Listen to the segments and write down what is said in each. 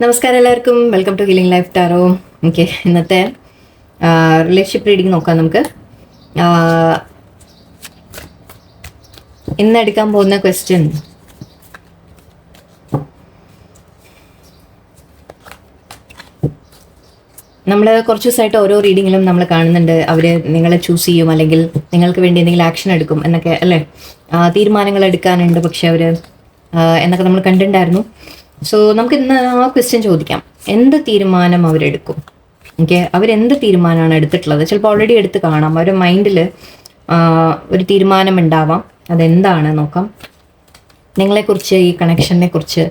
നമസ്കാരം എല്ലാവർക്കും, welcome to healing life tarot. Okay, ഇന്നത്തെ റിലേഷൻഷിപ്പ് റീഡിംഗ് നോക്കാം നമുക്ക്. ഇന്ന് എടുക്കാൻ പോകുന്ന ക്വസ്റ്റ്യൻ, നമ്മൾ കുറച്ച് ദിവസമായിട്ട് ഓരോ റീഡിങ്ങിലും നമ്മൾ കാണുന്നുണ്ട് അവർ നിങ്ങളെ ചൂസ് ചെയ്യും, അല്ലെങ്കിൽ നിങ്ങൾക്ക് വേണ്ടി എന്തെങ്കിലും ആക്ഷൻ എടുക്കും എന്നൊക്കെ അല്ലേ, തീരുമാനങ്ങൾ എടുക്കാനുണ്ട് പക്ഷെ അവർ എന്നൊക്കെ നമ്മൾ കണ്ടിട്ടുണ്ടായിരുന്നു. സോ നമുക്ക് ഇന്ന് ആ ക്വസ്റ്റ്യൻ ചോദിക്കാം, എന്ത് തീരുമാനം അവരെടുക്കും? ഓക്കെ, അവരെന്ത് തീരുമാനമാണ് എടുത്തിട്ടുള്ളത്? ചിലപ്പോൾ ഓൾറെഡി എടുത്ത് കാണാം, അവരുടെ മൈൻഡിൽ ഒരു തീരുമാനം ഉണ്ടാവാം. അതെന്താണ് നോക്കാം. നിങ്ങളെക്കുറിച്ച്, ഈ കണക്ഷനെ കുറിച്ച്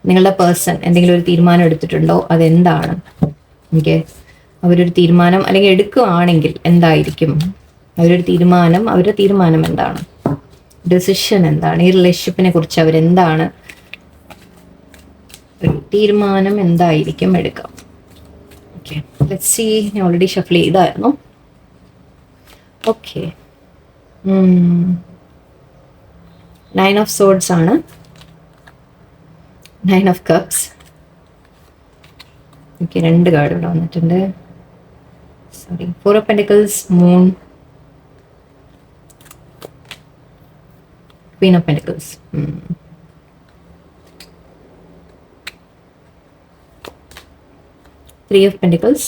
നിങ്ങളുടെ പേഴ്സൺ എന്തെങ്കിലും ഒരു തീരുമാനം എടുത്തിട്ടുണ്ടോ? അതെന്താണ്? ഓക്കെ, അവരൊരു തീരുമാനം അല്ലെങ്കിൽ എടുക്കുകയാണെങ്കിൽ എന്തായിരിക്കും അവരുടെ തീരുമാനം എന്താണ്? ഡെസിഷൻ എന്താണ്? ഈ റിലേഷൻഷിപ്പിനെ കുറിച്ച് അവരെന്താണ് ഒരു തീരുമാനം എന്തായിരിക്കും എടുക്കാം? Okay, let's see. ഞാൻ ഓൾറെഡി ഷഫിൾ ചെയ്തായിരുന്നു. ഓക്കെ, 9 ഓഫ് സോർഡ്സ് ആണ്, 9 ഓഫ് കപ്സ്. ഓക്കെ, 2 കാർഡ് ഇവിടെ വന്നിട്ടുണ്ട്. Sorry, 4 of pentacles, moon, queen of pentacles. 3 of Pentacles,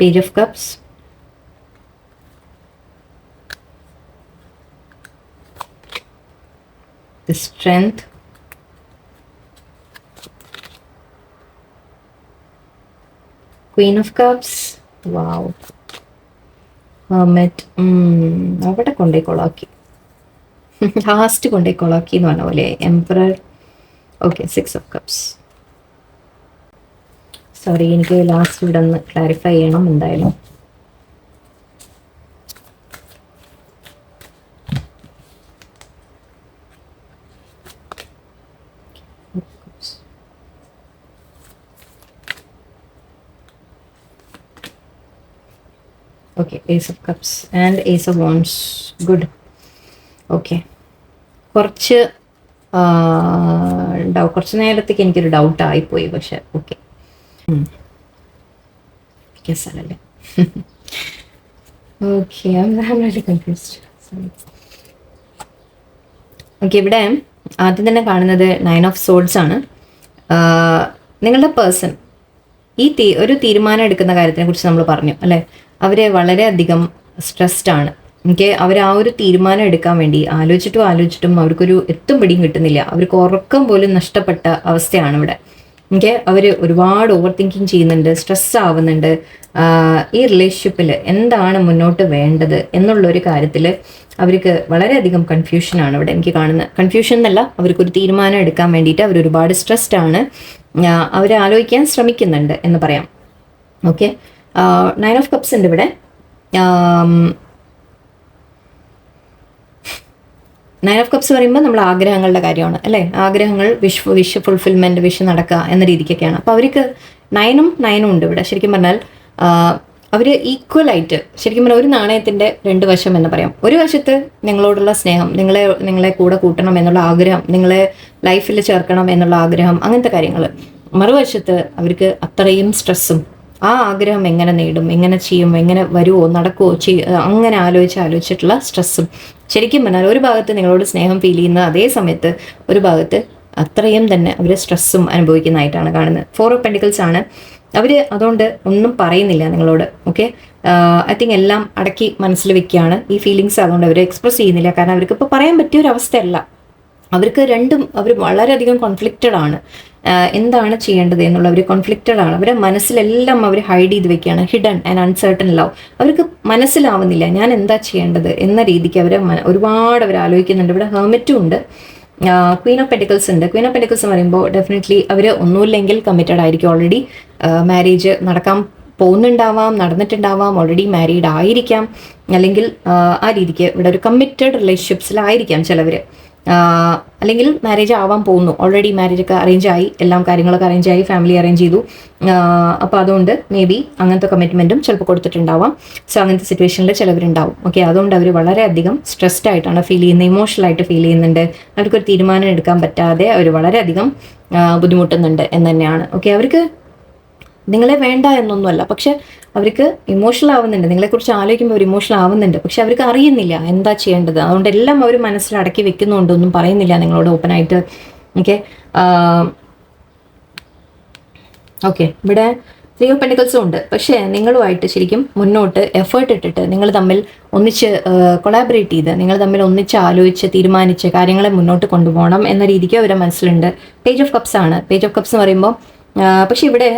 Page of Cups, the Strength, Queen of Cups. Wow, Hermit. അവിടെ കൊണ്ടേ കൊളാക്കി, last കൊണ്ടേ കൊളാക്കി എന്ന് പറഞ്ഞ പോലെ. Emperor. Okay, 6 of cups. Sorry, എനിക്ക് ലാസ്റ്റ് ഇവിടെ ഒന്ന് ക്ലാരിഫൈ ചെയ്യണം എന്തായാലും. Okay, ace of cups and ace of wands. Good. Okay, കുറച്ച് കുറച്ച് നേരത്തേക്ക് എനിക്കൊരു ഡൗട്ട് ആയിപ്പോയി, പക്ഷെ ഓക്കെ അല്ലേ. Okay, confused. ഓക്കെ, ഇവിടെ ആദ്യം തന്നെ കാണുന്നത് 9 ഓഫ് സോർഡ്സ് ആണ്. നിങ്ങളുടെ പേഴ്സൺ ഒരു തീരുമാനം എടുക്കുന്ന കാര്യത്തിനെ കുറിച്ച് നമ്മൾ പറഞ്ഞു അല്ലേ. അവർ വളരെയധികം സ്ട്രെസ്ഡ് ആണ്. ഓക്കെ, അവർ ആ ഒരു തീരുമാനം എടുക്കാൻ വേണ്ടി ആലോചിച്ചിട്ടും അവർക്കൊരു എത്തും പിടിയും കിട്ടുന്നില്ല. അവർക്ക് ഉറക്കം പോലും നഷ്ടപ്പെട്ട അവസ്ഥയാണ് ഇവിടെ. ഓക്കെ, അവർ ഒരുപാട് ഓവർ തിങ്കിങ് ചെയ്യുന്നുണ്ട്, സ്ട്രെസ് ആവുന്നുണ്ട്. ഈ റിലേഷൻഷിപ്പിൽ എന്താണ് മുന്നോട്ട് വേണ്ടത് എന്നുള്ളൊരു കാര്യത്തിൽ അവർക്ക് വളരെയധികം കൺഫ്യൂഷനാണ് ഇവിടെ എനിക്ക് കാണുന്നത്. കൺഫ്യൂഷൻ എന്നല്ല, അവർക്കൊരു തീരുമാനം എടുക്കാൻ വേണ്ടിയിട്ട് അവർ ഒരുപാട് സ്ട്രെസ്ഡ് ആണ്. അവർ ആലോചിക്കാൻ ശ്രമിക്കുന്നുണ്ട് എന്ന് പറയാം. ഓക്കെ, 9 ഓഫ് കപ്സ് ഉണ്ട് ഇവിടെ. 9 ഓഫ് കപ്സ് പറയുമ്പോൾ നമ്മൾ ആഗ്രഹങ്ങളുടെ കാര്യമാണ് അല്ലേ. ആഗ്രഹങ്ങൾ, വിഷ് ഫുൾഫിൽമെൻറ്റ്, വിഷ് നടക്കുക എന്ന രീതിക്കൊക്കെയാണ്. അപ്പോൾ അവർക്ക് 9ഉം ഉണ്ട് ഇവിടെ. ശരിക്കും പറഞ്ഞാൽ അവർ ഈക്വലായിട്ട്, ശരിക്കും പറഞ്ഞാൽ ഒരു നാണയത്തിൻ്റെ 2 വശം എന്ന് പറയാം. ഒരു വശത്ത് നിങ്ങളോടുള്ള സ്നേഹം, നിങ്ങളെ കൂടെ കൂട്ടണം എന്നുള്ള ആഗ്രഹം, നിങ്ങളെ ലൈഫിൽ ചേർക്കണം എന്നുള്ള ആഗ്രഹം, അങ്ങനത്തെ കാര്യങ്ങൾ. മറുവശത്ത് അവർക്ക് അത്രയും സ്ട്രെസ്സും, ആ ആഗ്രഹം എങ്ങനെ നേടും, എങ്ങനെ ചെയ്യും, എങ്ങനെ വരുമോ, നടക്കുമോ, അങ്ങനെ ആലോചിച്ചിട്ടുള്ള സ്ട്രെസ്സും. ശരിക്കും പറഞ്ഞാൽ ഒരു ഭാഗത്ത് നിങ്ങളോട് സ്നേഹം ഫീൽ ചെയ്യുന്ന അതേ സമയത്ത് ഒരു ഭാഗത്ത് അത്രയും തന്നെ അവർ സ്ട്രെസ്സും അനുഭവിക്കുന്നതായിട്ടാണ് കാണുന്നത്. 4 ഓഫ് പെന്റിക്കിൾസ് ആണ്. അവർ അതുകൊണ്ട് ഒന്നും പറയുന്നില്ല നിങ്ങളോട്. ഓക്കെ, ഐ തിങ്ക് എല്ലാം അടക്കി മനസ്സിൽ വെക്കുകയാണ്. ഈ ഫീലിങ്സ് അതുകൊണ്ട് അവർ എക്സ്പ്രസ് ചെയ്യുന്നില്ല. കാരണം അവർക്ക് ഇപ്പോൾ പറയാൻ പറ്റിയ ഒരു അവസ്ഥയല്ല. അവർക്ക് രണ്ടും, അവർ വളരെയധികം കോൺഫ്ലിക്റ്റഡ് ആണ്. എന്താണ് ചെയ്യേണ്ടത് എന്നുള്ള അവർ കോൺഫ്ലിക്റ്റഡ് ആണ്. അവരുടെ മനസ്സിലെല്ലാം അവർ ഹൈഡ് ചെയ്ത് വെക്കുകയാണ്. Hidden and uncertain love. അവർക്ക് മനസ്സിലാവുന്നില്ല ഞാൻ എന്താ ചെയ്യേണ്ടത് എന്ന രീതിക്ക് ഒരുപാട് അവർ ആലോചിക്കുന്നുണ്ട്. ഇവിടെ ഹെർമിറ്റും ഉണ്ട്, ക്വീൻ ഓഫ് പെന്റിക്കിൾസ് ഉണ്ട്. ക്വീൻ ഓഫ് പെന്റിക്കിൾസ് പറയുമ്പോൾ ഡെഫിനറ്റ്ലി അവർ ഒന്നുമില്ലെങ്കിൽ കമ്മിറ്റഡ് ആയിരിക്കും. ഓൾറെഡി മാരേജ് നടക്കാൻ പോകുന്നുണ്ടാവാം, നടന്നിട്ടുണ്ടാവാം, ഓൾറെഡി മാരീഡ് ആയിരിക്കാം, അല്ലെങ്കിൽ ആ രീതിക്ക് ഇവിടെ ഒരു കമ്മിറ്റഡ് റിലേഷൻഷിപ്സിലായിരിക്കാം ചിലവർ. അല്ലെങ്കിൽ മാരേജ് ആവാൻ പോകുന്നു, ഓൾറെഡി മാരേജ് ഒക്കെ അറേഞ്ച് ആയി, എല്ലാം കാര്യങ്ങളൊക്കെ അറേഞ്ച് ആയി, ഫാമിലി അറേഞ്ച് ചെയ്തു. അപ്പോൾ അതുകൊണ്ട് മേ ബി അങ്ങനത്തെ കമ്മിറ്റ്മെൻറ്റും ചിലപ്പോൾ കൊടുത്തിട്ടുണ്ടാവാം. സോ അങ്ങനത്തെ സിറ്റുവേഷനിൽ ചിലവരുണ്ടാവും. ഓക്കെ, അതുകൊണ്ട് അവർ വളരെയധികം സ്ട്രെസ്ഡ് ആയിട്ടാണ് ഫീൽ ചെയ്യുന്നത്, ഇമോഷണലായിട്ട് ഫീൽ ചെയ്യുന്നുണ്ട്. അവർക്കൊരു തീരുമാനം എടുക്കാൻ പറ്റാതെ അവർ വളരെയധികം ബുദ്ധിമുട്ടുന്നുണ്ട് എന്ന് തന്നെയാണ്. ഓക്കെ, അവർക്ക് നിങ്ങളെ വേണ്ട എന്നൊന്നുമല്ല, പക്ഷെ അവർക്ക് ഇമോഷണൽ ആവുന്നുണ്ട്, നിങ്ങളെക്കുറിച്ച് ആലോചിക്കുമ്പോൾ അവർ ഇമോഷണൽ ആവുന്നുണ്ട്. പക്ഷെ അവർക്ക് അറിയുന്നില്ല എന്താ ചെയ്യേണ്ടത്. അതുകൊണ്ട് എല്ലാം അവർ മനസ്സിൽ അടക്കി വെക്കുന്നുണ്ട്, ഒന്നും പറയുന്നില്ല നിങ്ങളോട് ഓപ്പണായിട്ട്. ഓക്കെ ഓക്കെ ഇവിടെ 3 of Pentacles ഉണ്ട്. പക്ഷേ നിങ്ങളുമായിട്ട് ശരിക്കും മുന്നോട്ട് എഫേർട്ട് ഇട്ടിട്ട് നിങ്ങൾ തമ്മിൽ ഒന്നിച്ച് കൊളാബറേറ്റ് ചെയ്ത് നിങ്ങൾ തമ്മിൽ ഒന്നിച്ച് ആലോചിച്ച് തീരുമാനിച്ച് കാര്യങ്ങളെ മുന്നോട്ട് കൊണ്ടുപോകണം എന്ന രീതിക്ക് അവരുടെ മനസ്സിലുണ്ട്. പേജ് ഓഫ് കപ്സ് ആണ്. പേജ് ഓഫ് കപ്സ് എന്ന് പറയുമ്പോൾ പക്ഷെ ഇവിടെ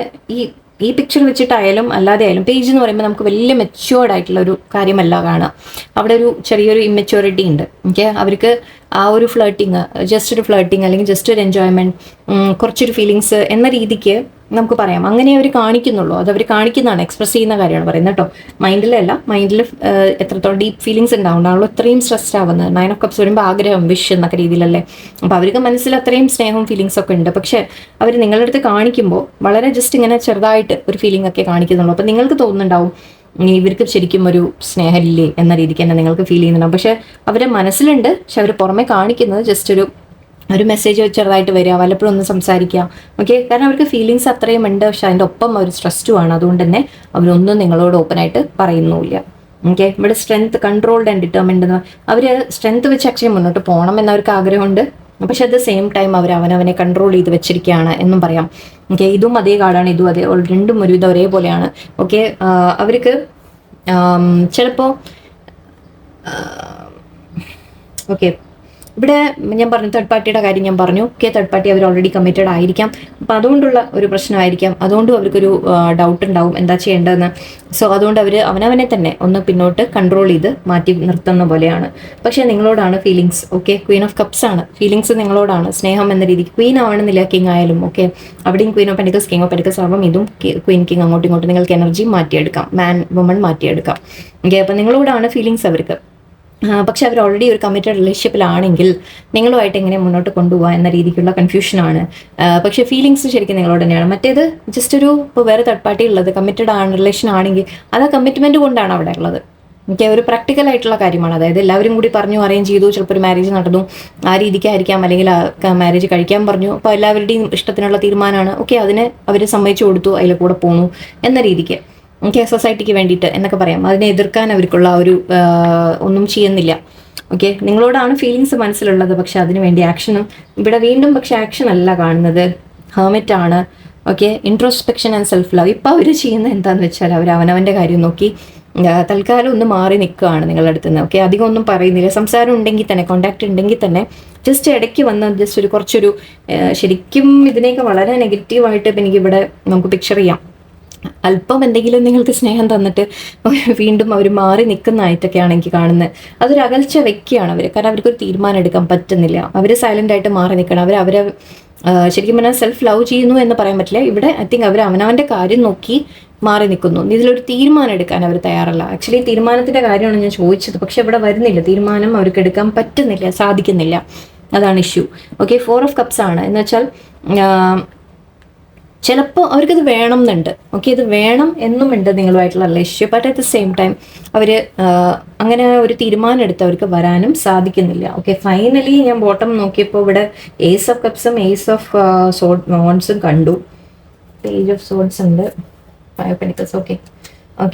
ഈ പിക്ചർ വെച്ചിട്ടായാലും അല്ലാതെ ആയാലും പേജ് എന്ന് പറയുമ്പോൾ നമുക്ക് വലിയ മെച്യൂർഡ് ആയിട്ടുള്ള ഒരു കാര്യമല്ല കാണാം. അവിടെ ഒരു ചെറിയൊരു ഇമ്മെച്യൂരിറ്റി ഉണ്ട്. ഓക്കെ, അവർക്ക് ആ ഒരു ഫ്ലേട്ടിങ്, ജസ്റ്റ് ഒരു ഫ്ലേട്ടിങ് അല്ലെങ്കിൽ ജസ്റ്റ് ഒരു എൻജോയ്മെൻറ്റ്, കുറച്ചൊരു ഫീലിങ്സ് എന്ന രീതിക്ക് നമുക്ക് പറയാം. അങ്ങനെ അവർ കാണിക്കുന്നുള്ളൂ, അത് അവർ കാണിക്കുന്നതാണ്, എക്സ്പ്രസ് ചെയ്യുന്ന കാര്യമാണ് പറയുന്നത് കേട്ടോ. മൈൻഡിലല്ല, മൈൻഡിൽ എത്രത്തോളം ഡീപ്പ് ഫീലിങ്സ് ഉണ്ടാവുണ്ടാവുള്ളൂ, അത്രയും സ്ട്രെസ്ഡ് ആവുന്നത്. 9 of Cups വരുമ്പോൾ ആഗ്രഹം, വിഷ് എന്നൊക്കെ രീതിയിലല്ലേ. അപ്പോൾ അവർക്ക് മനസ്സിൽ അത്രയും സ്നേഹവും ഫീലിങ്സ് ഒക്കെ ഉണ്ട്. പക്ഷേ അവർ നിങ്ങളുടെ അടുത്ത് കാണിക്കുമ്പോൾ വളരെ ജസ്റ്റ് ഇങ്ങനെ ചെറുതായിട്ട് ഒരു ഫീലിംഗ് ഒക്കെ കാണിക്കുന്നുള്ളൂ. അപ്പോൾ നിങ്ങൾക്ക് തോന്നുന്നുണ്ടാവും ഇവർക്ക് ശരിക്കും ഒരു സ്നേഹമില്ലേ എന്ന രീതിക്ക് തന്നെ നിങ്ങൾക്ക് ഫീൽ ചെയ്യുന്നുണ്ടാവും. പക്ഷെ അവരുടെ മനസ്സിലുണ്ട്, പക്ഷെ അവർ പുറമെ കാണിക്കുന്നത് ജസ്റ്റ് ഒരു മെസ്സേജ് ചെറുതായിട്ട് വരിക, വല്ലപ്പോഴും ഒന്ന് സംസാരിക്കുക. ഓക്കെ, കാരണം അവർക്ക് ഫീലിങ്സ് അത്രയും ഉണ്ട്, പക്ഷെ അതിൻ്റെ ഒപ്പം അവർ സ്ട്രെസ്ഡുമാണ്. അതുകൊണ്ട് തന്നെ അവരൊന്നും നിങ്ങളോട് ഓപ്പണായിട്ട് പറയുന്നുമില്ല. ഓക്കെ, ഇവിടെ സ്ട്രെങ്ത്, കൺട്രോൾഡ് ആൻഡ് ഡിറ്റർമിൻഡ് എന്ന് അവർ സ്ട്രെങ്ത് വെച്ച് ആക്ച്വലി മുന്നോട്ട് പോകണം എന്നവർക്ക് ആഗ്രഹമുണ്ട്. പക്ഷെ അറ്റ് ദ സെയിം ടൈം അവർ അവനവനെ കൺട്രോൾ ചെയ്ത് വെച്ചിരിക്കുകയാണ് എന്നും പറയാം. ഓക്കെ, ഇതും അതേ കാർഡാണ്, ഇതും അതേ, രണ്ടും ഒരുവിധം ഒരേപോലെയാണ്. ഓക്കെ, അവർക്ക് ചിലപ്പോൾ ഓക്കെ ഇവിടെ ഞാൻ പറഞ്ഞു തേർഡ് പാർട്ടിയുടെ കാര്യം ഞാൻ പറഞ്ഞു. ഓക്കെ, തേർഡ് പാർട്ടി അവർ ഓൾറെഡി കമ്മിറ്റഡ് ആയിരിക്കാം. അപ്പം അതുകൊണ്ടുള്ള ഒരു പ്രശ്നമായിരിക്കാം. അതുകൊണ്ടും അവർക്കൊരു ഡൗട്ട് ഉണ്ടാവും എന്താ ചെയ്യേണ്ടതെന്ന്. സോ അതുകൊണ്ട് അവർ അവനവനെ തന്നെ ഒന്ന് പിന്നോട്ട് കൺട്രോൾ ചെയ്ത് മാറ്റി നിർത്തുന്ന പോലെയാണ്. പക്ഷേ നിങ്ങളോടാണ് feelings. Okay, queen of cups ആണ്, ഫീലിങ്സ് നിങ്ങളോടാണ്, സ്നേഹം എന്ന രീതിക്ക്. ക്വീൻ ആവണമെന്നില്ല, കിങ് ആയാലും. ഓക്കെ, അവിടെയും queen of pentacles, king of pentacles ആവുമ്പം ഇതും ക്വീൻ കിങ് അങ്ങോട്ടും ഇങ്ങോട്ടും നിങ്ങൾക്ക് എനർജി മാറ്റിയെടുക്കാം, മാൻ വുമൺ മാറ്റിയെടുക്കാം. ഓക്കെ, അപ്പം നിങ്ങളോടാണ് ഫീലിങ്സ് അവർക്ക്. പക്ഷെ അവർ ഓൾറെഡി ഒരു കമ്മിറ്റഡ് റിലേഷൻഷിപ്പിലാണെങ്കിൽ നിങ്ങളുമായിട്ട് എങ്ങനെ മുന്നോട്ട് കൊണ്ടുപോകാം എന്ന രീതിക്കുള്ള കൺഫ്യൂഷനാണ്. പക്ഷേ ഫീലിങ്സ് ശരിക്കും നിങ്ങളോട് തന്നെയാണ്. മറ്റേത് ജസ്റ്റ് ഇപ്പോൾ വേറെ തേർഡ് പാർട്ടി ഉള്ളത് കമ്മിറ്റഡ് റിലേഷൻ ആണെങ്കിൽ അത് ആ കമ്മിറ്റ്മെൻറ്റ് കൊണ്ടാണ് അവിടെ ഉള്ളത്. എനിക്ക് ഒരു പ്രാക്ടിക്കൽ ആയിട്ടുള്ള കാര്യമാണ്. അതായത് എല്ലാവരും കൂടി പറഞ്ഞു അറേഞ്ച് ചെയ്തു, ചിലപ്പോൾ ഒരു മാരേജ് നടന്നു, ആ രീതിക്കായിരിക്കാം, അല്ലെങ്കിൽ മാരേജ് കഴിക്കാൻ പറഞ്ഞു, അപ്പോൾ എല്ലാവരുടെയും ഇഷ്ടത്തിനുള്ള തീരുമാനമാണ്. ഓക്കെ, അതിന് അവർ സമ്മതിച്ചു കൊടുത്തു, അതിൽ കൂടെ പോന്നു എന്ന രീതിക്ക്. ഓക്കെ, സൊസൈറ്റിക്ക് വേണ്ടിയിട്ട് എന്നൊക്കെ പറയാം. അതിനെ എതിർക്കാൻ അവർക്കുള്ള ഒരു ഒന്നും ചെയ്യുന്നില്ല. ഓക്കെ, നിങ്ങളോടാണ് ഫീലിങ്സ് മനസ്സിലുള്ളത്, പക്ഷെ അതിനു വേണ്ടി ആക്ഷനും ഇവിടെ വീണ്ടും പക്ഷെ ആക്ഷൻ അല്ല കാണുന്നത്, ഹെർമിറ്റ് ആണ്. Okay, introspection and self love. ഇപ്പോൾ അവർ ചെയ്യുന്നത് എന്താണെന്ന് വെച്ചാൽ അവർ അവനവൻ്റെ കാര്യം നോക്കി തൽക്കാലം ഒന്ന് മാറി നിൽക്കുകയാണ് നിങ്ങളുടെ അടുത്ത് നിന്ന്. ഓക്കെ, അധികം ഒന്നും പറയുന്നില്ല. സംസാരം ഉണ്ടെങ്കിൽ തന്നെ, കോണ്ടാക്ട് ഉണ്ടെങ്കിൽ തന്നെ ജസ്റ്റ് ഇടയ്ക്ക് വന്ന് ജസ്റ്റ് കുറച്ചൊരു ശരിക്കും ഇതിനെയൊക്കെ വളരെ നെഗറ്റീവായിട്ട് എനിക്കിവിടെ നമുക്ക് പിക്ചർ ചെയ്യാം. അല്പം എന്തെങ്കിലും നിങ്ങൾക്ക് സ്നേഹം തന്നിട്ട് വീണ്ടും അവർ മാറി നിൽക്കുന്നതായിട്ടൊക്കെയാണ് എനിക്ക് കാണുന്നത്. അതൊരു അകൽച്ച വെക്കുകയാണ് അവർ. കാരണം അവർക്കൊരു തീരുമാനം എടുക്കാൻ പറ്റുന്നില്ല. അവർ സൈലൻ്റ് ആയിട്ട് മാറി നിൽക്കണം. അവരെ ശരിക്കും പറഞ്ഞാൽ സെൽഫ് ലവ് ചെയ്യുന്നു എന്ന് പറയാൻ പറ്റില്ല. ഇവിടെ ഐ തിങ്ക് അവർ അവനവൻ്റെ കാര്യം നോക്കി മാറി നിൽക്കുന്നു. ഇതിലൊരു തീരുമാനം എടുക്കാൻ അവർ തയ്യാറല്ല. ആക്ച്വലി തീരുമാനത്തിൻ്റെ കാര്യമാണ് ഞാൻ ചോദിച്ചത്. പക്ഷെ ഇവിടെ വരുന്നില്ല, തീരുമാനം അവർക്ക് എടുക്കാൻ പറ്റുന്നില്ല, സാധിക്കുന്നില്ല. അതാണ് ഇഷ്യൂ. ഓക്കെ, 4 of Cups ആണ്. എന്ന് വെച്ചാൽ ചിലപ്പോൾ അവർക്കത് വേണം എന്നുണ്ട്. ഓക്കെ, ഇത് വേണം എന്നുമുണ്ട് നിങ്ങളുമായിട്ടുള്ള relationship. But at the same time അവർ അങ്ങനെ ഒരു തീരുമാനം എടുത്ത് അവർക്ക് വരാനും സാധിക്കുന്നില്ല. ഓക്കെ, ഫൈനലി ഞാൻ ബോട്ടം നോക്കിയപ്പോൾ ഇവിടെ ഏസ് ഓഫ് കപ്സും ഏസ് ഓഫ് വോൺസും കണ്ടു. പേജ് ഓഫ് സോഡ്സ് ഉണ്ട്, 5 of Pentacles. ഓക്കെ,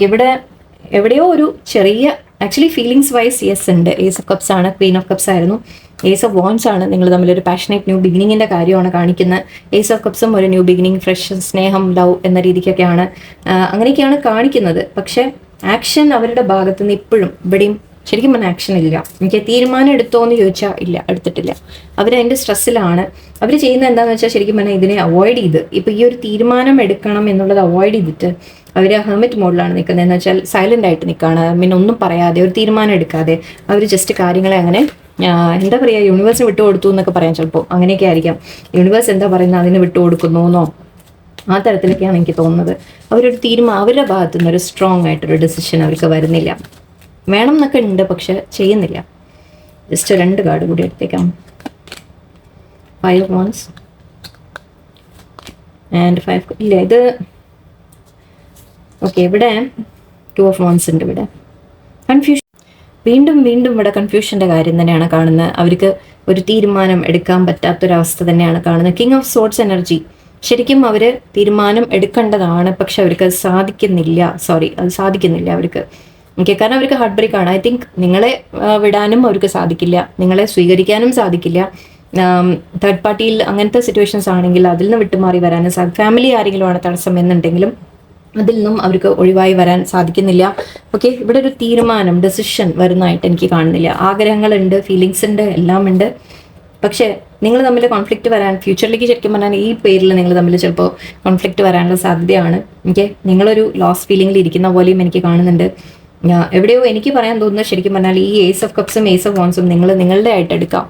ഇവിടെ എവിടെയോ ഒരു ചെറിയ ആക്ച്വലി ഫീലിങ്സ് വൈസ് യെസ് ഉണ്ട്. ഏസ് ഓഫ് കപ്സ് ആണ്, ക്വീൻ ഓഫ് കപ്സ് ആയിരുന്നു. ഏസ് ഓഫ് വോൺസ് ആണ് നിങ്ങൾ തമ്മിലൊരു പാഷനേറ്റ് ന്യൂ ബിഗിനിങ്ങിൻ്റെ കാര്യമാണ് കാണിക്കുന്നത്. ഏസ് ഓഫ് കപ്സും ഒരു ന്യൂ ബിഗിനിങ്, ഫ്രഷ്, സ്നേഹം, ലവ് എന്ന രീതിക്കൊക്കെയാണ് അങ്ങനെയൊക്കെയാണ് കാണിക്കുന്നത്. പക്ഷേ ആക്ഷൻ അവരുടെ ഭാഗത്ത് നിന്ന് ഇപ്പോഴും ഇവിടെയും ശരിക്കും പറഞ്ഞാൽ ആക്ഷൻ ഇല്ല. എനിക്ക് തീരുമാനം എടുത്തോ എന്ന് ചോദിച്ചാൽ ഇല്ല, എടുത്തിട്ടില്ല. അവരതിൻ്റെ സ്ട്രെസ്സിലാണ്. അവർ ചെയ്യുന്നത് എന്താണെന്ന് വെച്ചാൽ ശരിക്കും പറഞ്ഞാൽ ഇതിനെ അവോയ്ഡ് ചെയ്ത്, ഇപ്പോൾ ഈ ഒരു തീരുമാനം എടുക്കണം എന്നുള്ളത് അവോയ്ഡ് ചെയ്തിട്ട് അവർ ഹെർമിറ്റ് മോഡിലാണ് നിൽക്കുന്നത്. എന്ന് വെച്ചാൽ സൈലൻ്റ് ആയിട്ട് നിൽക്കുകയാണ്. ഒന്നും പറയാതെ, ഒരു തീരുമാനം എടുക്കാതെ അവർ ജസ്റ്റ് കാര്യങ്ങളെ അങ്ങനെ എന്താ പറയുക, യൂണിവേഴ്സിന് വിട്ടുകൊടുത്തു എന്നൊക്കെ പറയാം. ചിലപ്പോൾ അങ്ങനെയൊക്കെ ആയിരിക്കാം. യൂണിവേഴ്സ് എന്താ പറയുന്നത് അതിന് വിട്ടുകൊടുക്കുന്നു എന്നോ ആ തരത്തിലൊക്കെയാണ് എനിക്ക് തോന്നുന്നത്. അവരൊരു അവരുടെ ഭാഗത്തു നിന്നൊരു സ്ട്രോങ് ആയിട്ടൊരു ഡിസിഷൻ അവർക്ക് വരുന്നില്ല. വേണം എന്നൊക്കെ ഉണ്ട്, പക്ഷെ ചെയ്യുന്നില്ല. ജസ്റ്റ് 2 കാർഡ് കൂടി എടുത്തേക്കാം. 5 of wands and 5 ഇല്ല ഇത് ഓക്കെ. ഇവിടെ 2 of wands ഉണ്ട്. ഇവിടെ കൺഫ്യൂഷൻ, വീണ്ടും വീണ്ടും ഇവിടെ കൺഫ്യൂഷൻ്റെ കാര്യം തന്നെയാണ് കാണുന്നത്. അവർക്ക് ഒരു തീരുമാനം എടുക്കാൻ പറ്റാത്തൊരവസ്ഥ തന്നെയാണ് കാണുന്നത്. King of swords energy. ശരിക്കും അവർ തീരുമാനം എടുക്കേണ്ടതാണ്, പക്ഷെ അവർക്ക് സാധിക്കുന്നില്ല. അത് സാധിക്കുന്നില്ല അവർക്ക്. ഓക്കെ, കാരണം അവർക്ക് ഹാർട്ട് ബ്രേക്ക് ആണ്. ഐ തിങ്ക് നിങ്ങളെ വിടാനും അവർക്ക് സാധിക്കില്ല, നിങ്ങളെ സ്വീകരിക്കാനും സാധിക്കില്ല. തേർഡ് പാർട്ടിയിൽ അങ്ങനത്തെ സിറ്റുവേഷൻസ് ആണെങ്കിൽ അതിൽ നിന്ന് വിട്ടുമാറി വരാനും ഫാമിലി ആരെങ്കിലും ആണ് തടസ്സം എന്നുണ്ടെങ്കിലും അതിൽ നിന്നും അവർക്ക് ഒഴിവായി വരാൻ സാധിക്കുന്നില്ല. ഓക്കെ, ഇവിടെ ഒരു തീരുമാനം, ഡെസിഷൻ വരുന്നതായിട്ട് എനിക്ക് കാണുന്നില്ല. ആഗ്രഹങ്ങളുണ്ട്, ഫീലിങ്സ് ഉണ്ട്, എല്ലാം ഉണ്ട്. പക്ഷേ നിങ്ങൾ തമ്മിൽ കോൺഫ്ലിക്റ്റ് വരാൻ ഫ്യൂച്ചറിലേക്ക് ശരിക്കും പറഞ്ഞാൽ ഈ പേരിൽ നിങ്ങൾ തമ്മിൽ ചിലപ്പോൾ കോൺഫ്ലിക്റ്റ് വരാനുള്ള സാധ്യതയാണ്. ഓക്കെ, നിങ്ങളൊരു ലോസ് ഫീലിംഗിൽ ഇരിക്കുന്ന പോലെയും എനിക്ക് കാണുന്നുണ്ട്. എവിടെയോ എനിക്ക് പറയാൻ തോന്നുന്നത് ശരിക്കും പറഞ്ഞാൽ ഈ ഏസ് ഓഫ് കപ്സും ഏസ് ഓഫ് വോൺസും നിങ്ങൾ നിങ്ങളുടെ ആയിട്ട് എടുക്കാം.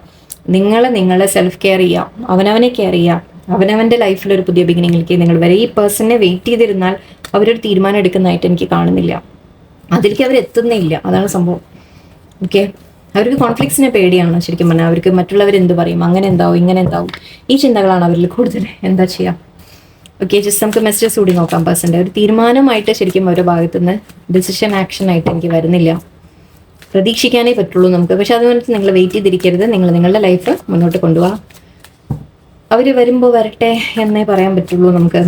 നിങ്ങളെ സെൽഫ് കെയർ ചെയ്യാം, അവനവനെ കെയർ ചെയ്യാം. അവനവൻ്റെ ലൈഫിലൊരു പുതിയ ബിഗിനിങ്ങിലേക്ക് നിങ്ങൾ വരെ ഈ പേഴ്സണിനെ വെയിറ്റ് ചെയ്തിരുന്നാൽ അവരൊരു തീരുമാനം എടുക്കുന്നതായിട്ട് എനിക്ക് കാണുന്നില്ല. അതിലേക്ക് അവരെത്തുന്നേ ഇല്ല, അതാണ് സംഭവം. ഓക്കെ, അവർക്ക് കോൺഫ്ലിക്ട്സിനെ പേടിയാണ് ശരിക്കും പറഞ്ഞാൽ. അവർക്ക് മറ്റുള്ളവർ എന്ത് പറയും, അങ്ങനെ എന്താവും, ഇങ്ങനെ എന്താവും, ഈ ചിന്തകളാണ് അവരിൽ കൂടുതൽ. എന്താ ചെയ്യാം? ഓക്കെ, ജസ്റ്റ് നമുക്ക് മെസ്സേജസ് കൂടി നോക്കാം. പേഴ്സൻ്റെ ഒരു തീരുമാനമായിട്ട് ശരിക്കും അവരുടെ ഭാഗത്തുനിന്ന് ഡിസിഷൻ ആക്ഷൻ ആയിട്ട് എനിക്ക് വരുന്നില്ല. പ്രതീക്ഷിക്കാനേ പറ്റുള്ളൂ നമുക്ക്. പക്ഷെ അതുപോലെ നിങ്ങൾ വെയിറ്റ് ചെയ്തിരിക്കരുത്. നിങ്ങൾ നിങ്ങളുടെ ലൈഫ് മുന്നോട്ട് കൊണ്ടുപോകാം. അവർ വരുമ്പോൾ വരട്ടെ എന്നേ പറയാൻ പറ്റുള്ളൂ നമുക്ക്.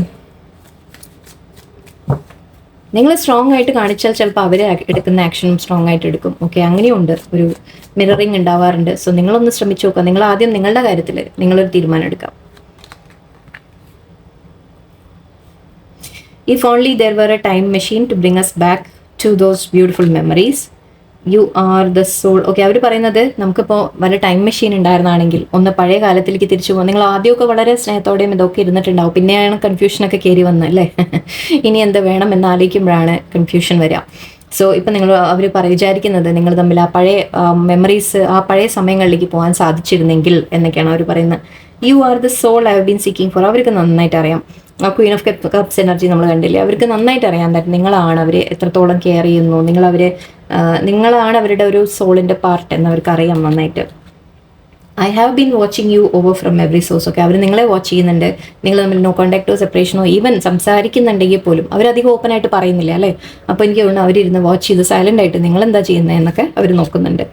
നിങ്ങൾ സ്ട്രോങ് ആയിട്ട് കാണിച്ചാൽ ചിലപ്പോൾ അവർ എടുക്കുന്ന ആക്ഷനും സ്ട്രോങ് ആയിട്ട് എടുക്കും. ഓക്കെ, അങ്ങനെയുണ്ട്, ഒരു മിററിങ് ഉണ്ടാവാറുണ്ട്. സോ നിങ്ങളൊന്ന് ശ്രമിച്ചു നോക്കുക. നിങ്ങൾ ആദ്യം നിങ്ങളുടെ കാര്യത്തിൽ നിങ്ങളൊരു തീരുമാനം എടുക്കാം. If only there were a time machine to bring us back to those beautiful memories. You are the soul. Okay, അവർ പറയുന്നത് നമുക്കിപ്പോൾ വല്ല ടൈം മെഷീൻ ഉണ്ടായിരുന്നാണെങ്കിൽ ഒന്ന് പഴയ കാലത്തിലേക്ക് തിരിച്ചു പോകും. നിങ്ങൾ ആദ്യമൊക്കെ വളരെ സ്നേഹത്തോടെയും ഇതൊക്കെ ഇരുന്നിട്ടുണ്ടാവും. പിന്നെയാണ് കൺഫ്യൂഷനൊക്കെ കയറി വന്നത് അല്ലേ? ഇനി എന്ത് വേണം എന്നാലോചിക്കുമ്പോഴാണ് കൺഫ്യൂഷൻ വരിക. സോ ഇപ്പം അവർ വിചാരിക്കുന്നത് നിങ്ങൾ തമ്മിൽ ആ പഴയ മെമ്മറീസ്, ആ പഴയ സമയങ്ങളിലേക്ക് പോകാൻ സാധിച്ചിരുന്നെങ്കിൽ എന്നൊക്കെയാണ് അവർ പറയുന്നത്. You are the soul I have been seeking for. അവർക്ക് നന്നായിട്ട് അറിയാം. ആ ക്വീൻ ഓഫ് കപ്സ് എനർജി നമ്മൾ കണ്ടില്ലേ, അവർക്ക് നന്നായിട്ട് അറിയാൻ പറ്റും നിങ്ങളാണ് അവരെ എത്രത്തോളം കെയർ ചെയ്യുന്നു, നിങ്ങളാണ് അവരുടെ ഒരു സോളിൻ്റെ പാർട്ട് എന്ന് അവർക്ക് അറിയാം നന്നായിട്ട്. I have been watching U over from every source. ഒക്കെ അവർ നിങ്ങളെ വാച്ച് ചെയ്യുന്നുണ്ട്. നിങ്ങൾ തമ്മിൽ നോ കോൺടാക്റ്റോ സെപ്പറേഷനോ ഈവൻ സംസാരിക്കുന്നുണ്ടെങ്കിൽ പോലും അവരധികം ഓപ്പൺ ആയിട്ട് പറയുന്നില്ല അല്ലേ? അപ്പോൾ എനിക്ക് തോന്നുന്നു അവരിരുന്ന് വാച്ച് ചെയ്ത് സൈലൻ്റ് ആയിട്ട് നിങ്ങളെന്താ ചെയ്യുന്നത് എന്നൊക്കെ അവർ നോക്കുന്നുണ്ട്.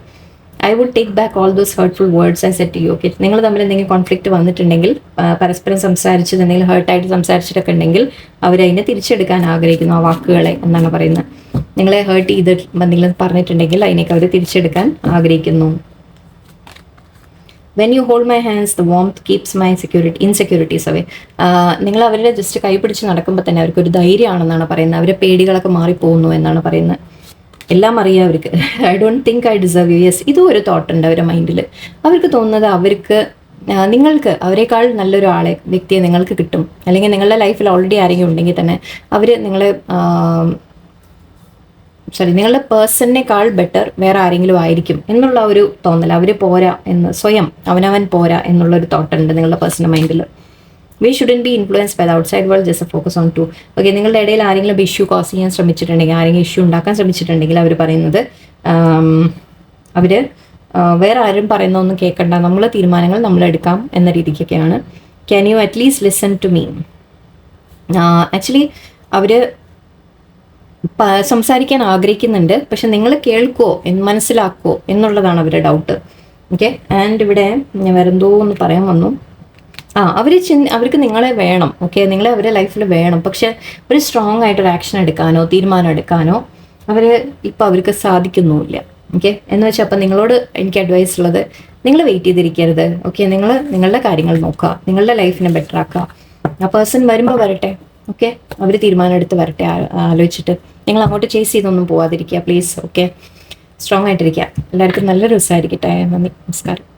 I would take back all those hurtful words I said to you. Okay, നിങ്ങൾ തമ്മിൽ എന്തെങ്കിലും കോൺഫ്ലിക്റ്റ് വന്നിട്ടുണ്ടെങ്കിൽ, പരസ്പരം സംസാരിച്ചത് എന്തെങ്കിലും ഹേർട്ടായിട്ട് സംസാരിച്ചിട്ടൊക്കെ ഉണ്ടെങ്കിൽ അവരതിനെ തിരിച്ചെടുക്കാൻ ആഗ്രഹിക്കുന്നു, ആ വാക്കുകളെ എന്നാണ് പറയുന്നത്. നിങ്ങളെ ഹേർട്ട് ചെയ്ത് എന്തെങ്കിലും പറഞ്ഞിട്ടുണ്ടെങ്കിൽ അതിനേക്ക് അവർ തിരിച്ചെടുക്കാൻ ആഗ്രഹിക്കുന്നു. When you hold my hands the warmth keeps my insecurities away. നിങ്ങൾ അവരുടെ ജസ്റ്റ് കൈ പിടിച്ച് നടക്കുമ്പോൾ തന്നെ അവർക്കൊരു ധൈര്യമാണെന്നാണ് പറയുന്നത്. അവരുടെ പേടികളൊക്കെ മാറിപ്പോകുന്നു എന്നാണ് പറയുന്നത്. എല്ലാം അറിയാം അവർക്ക്. I don't think I deserve you. Yes, ഇതും ഒരു തോട്ടുണ്ട് അവരുടെ മൈൻഡിൽ. അവർക്ക് തോന്നുന്നത് നിങ്ങൾക്ക് അവരെക്കാൾ നല്ലൊരു വ്യക്തിയെ നിങ്ങൾക്ക് കിട്ടും. അല്ലെങ്കിൽ നിങ്ങളുടെ ലൈഫിൽ ഓൾറെഡി ആരെങ്കിലും ഉണ്ടെങ്കിൽ തന്നെ അവർ നിങ്ങളുടെ പേഴ്സണിനേക്കാൾ ബെറ്റർ വേറെ ആരെങ്കിലും ആയിരിക്കും എന്നുള്ള ഒരു തോന്നൽ. അവർ പോരാ എന്ന്, സ്വയം അവനവൻ പോരാ എന്നുള്ളൊരു തോട്ടുണ്ട് നിങ്ങളുടെ പേഴ്സണൽ മൈൻഡിൽ. We shouldn't be influenced by the outside world, just focus on to. Okay, നിങ്ങളുടെ ഇടയിൽ ആരെങ്കിലും ഇഷ്യൂ കോസ് ചെയ്യാൻ ശ്രമിച്ചിട്ടുണ്ടെങ്കിൽ, ആരെങ്കിലും ഇഷ്യൂ ഉണ്ടാക്കാൻ ശ്രമിച്ചിട്ടുണ്ടെങ്കിൽ അവർ പറയുന്നത് വേറെ ആരും പറയുന്നതൊന്നും കേൾക്കണ്ട, നമ്മളെ തീരുമാനങ്ങൾ നമ്മളെടുക്കാം എന്ന രീതിക്കൊക്കെയാണ്. Can you at least listen to me. Actually അവർ സംസാരിക്കാൻ ആഗ്രഹിക്കുന്നുണ്ട്, പക്ഷെ നിങ്ങൾ കേൾക്കുമോ മനസ്സിലാക്കുമോ എന്നുള്ളതാണ് അവരുടെ ഡൗട്ട്. ഓക്കെ, ആൻഡ് ഇവിടെ ഞാൻ വേറെന്തോ ഒന്ന് പറയാൻ വന്നു. അവർക്ക് നിങ്ങളെ വേണം. ഓക്കെ, നിങ്ങളെ അവരുടെ ലൈഫിൽ വേണം. പക്ഷെ ഒരു സ്ട്രോങ് ആയിട്ടൊരു ആക്ഷൻ എടുക്കാനോ തീരുമാനം എടുക്കാനോ അവർക്ക് സാധിക്കുന്നുമില്ല. ഓക്കെ, എന്ന് വെച്ചാൽ അപ്പം നിങ്ങളോട് എനിക്ക് അഡ്വൈസ് ഉള്ളത്, നിങ്ങൾ വെയിറ്റ് ചെയ്തിരിക്കരുത്. ഓക്കെ, നിങ്ങളുടെ കാര്യങ്ങൾ നോക്കുക, നിങ്ങളുടെ ലൈഫിനെ ബെറ്റർ ആക്കുക. ആ പേഴ്സൺ വരുമ്പോൾ വരട്ടെ. ഓക്കെ, അവർ തീരുമാനം എടുത്ത് വരട്ടെ. ആലോചിച്ചിട്ട് നിങ്ങൾ അങ്ങോട്ട് ചേസ് ചെയ്തൊന്നും പോവാതിരിക്കുക പ്ലീസ്. ഓക്കെ, സ്ട്രോങ് ആയിട്ടിരിക്കുക. എല്ലാവർക്കും നല്ലൊരു ദിവസമായിരിക്കട്ടെ. നന്ദി, നമസ്കാരം.